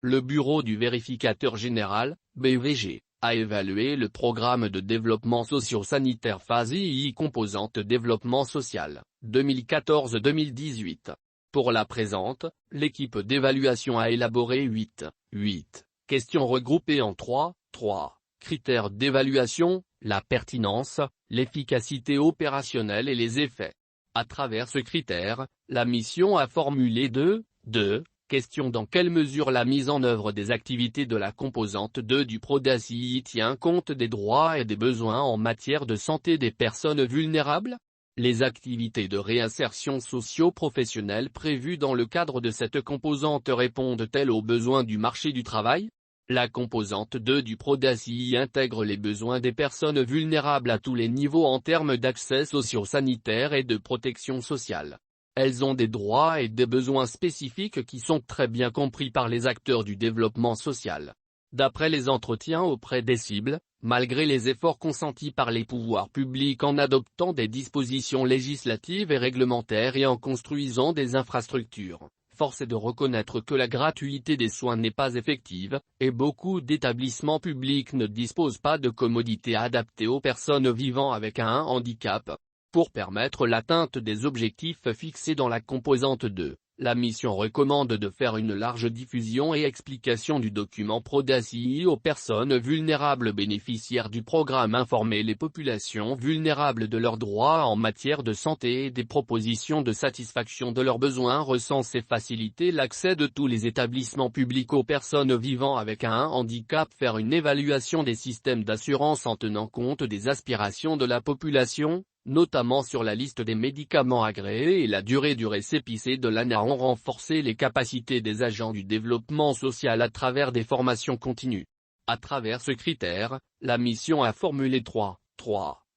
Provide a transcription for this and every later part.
Le Bureau du vérificateur général, BVG, a évalué le programme de développement socio-sanitaire phase II composante développement social, 2014-2018. Pour la présente, l'équipe d'évaluation a élaboré 8 questions regroupées en 3 critères d'évaluation, la pertinence, l'efficacité opérationnelle et les effets. À travers ce critère, la mission a formulé deux questions. Dans quelle mesure la mise en œuvre des activités de la composante 2 du PRODACI tient compte des droits et des besoins en matière de santé des personnes vulnérables? Les activités de réinsertion socio-professionnelle prévues dans le cadre de cette composante répondent-elles aux besoins du marché du travail? La composante 2 du PRODACI intègre les besoins des personnes vulnérables à tous les niveaux en termes d'accès socio-sanitaire et de protection sociale. Elles ont des droits et des besoins spécifiques qui sont très bien compris par les acteurs du développement social. D'après les entretiens auprès des cibles, malgré les efforts consentis par les pouvoirs publics en adoptant des dispositions législatives et réglementaires et en construisant des infrastructures, force est de reconnaître que la gratuité des soins n'est pas effective, et beaucoup d'établissements publics ne disposent pas de commodités adaptées aux personnes vivant avec un handicap. Pour permettre l'atteinte des objectifs fixés dans la composante 2, la mission recommande de faire une large diffusion et explication du document PRODACI aux personnes vulnérables bénéficiaires du programme, informer les populations vulnérables de leurs droits en matière de santé et des propositions de satisfaction de leurs besoins, recenser, faciliter l'accès de tous les établissements publics aux personnes vivant avec un handicap, faire une évaluation des systèmes d'assurance en tenant compte des aspirations de la population, notamment sur la liste des médicaments agréés et la durée du récépissé de l'ANARON, renforcer les capacités des agents du développement social à travers des formations continues. À travers ce critère, la mission a formulé 3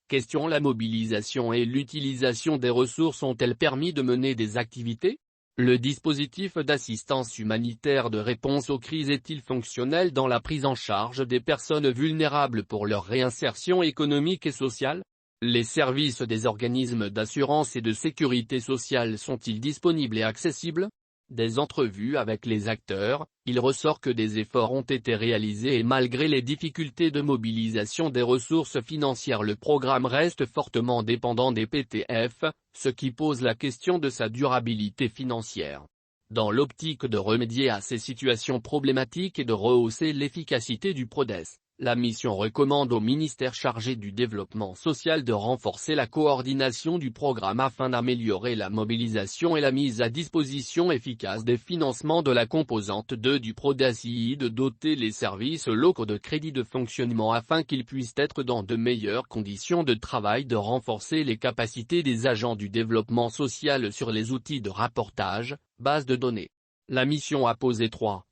questions. La mobilisation et l'utilisation des ressources ont-elles permis de mener des activités? Le dispositif d'assistance humanitaire de réponse aux crises est-il fonctionnel dans la prise en charge des personnes vulnérables pour leur réinsertion économique et sociale? Les services des organismes d'assurance et de sécurité sociale sont-ils disponibles et accessibles? Des entrevues avec les acteurs, il ressort que des efforts ont été réalisés et malgré les difficultés de mobilisation des ressources financières, le programme reste fortement dépendant des PTF, ce qui pose la question de sa durabilité financière. Dans l'optique de remédier à ces situations problématiques et de rehausser l'efficacité du PRODES, la mission recommande au ministère chargé du développement social de renforcer la coordination du programme afin d'améliorer la mobilisation et la mise à disposition efficace des financements de la composante 2 du PRODACI, de doter les services locaux de crédits de fonctionnement afin qu'ils puissent être dans de meilleures conditions de travail, de renforcer les capacités des agents du développement social sur les outils de rapportage, base de données. La mission a posé 3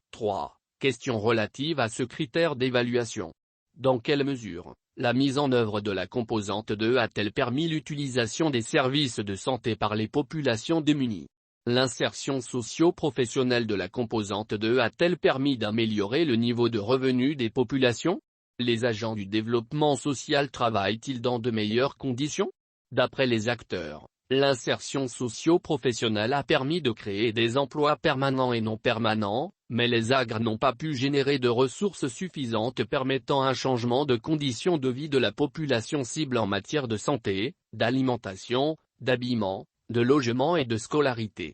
questions relatives à ce critère d'évaluation. Dans quelle mesure la mise en œuvre de la composante 2 a-t-elle permis l'utilisation des services de santé par les populations démunies? L'insertion socio-professionnelle de la composante 2 a-t-elle permis d'améliorer le niveau de revenu des populations? Les agents du développement social travaillent-ils dans de meilleures conditions? D'après les acteurs, l'insertion socio-professionnelle a permis de créer des emplois permanents et non permanents, mais les AGR n'ont pas pu générer de ressources suffisantes permettant un changement de conditions de vie de la population cible en matière de santé, d'alimentation, d'habillement, de logement et de scolarité.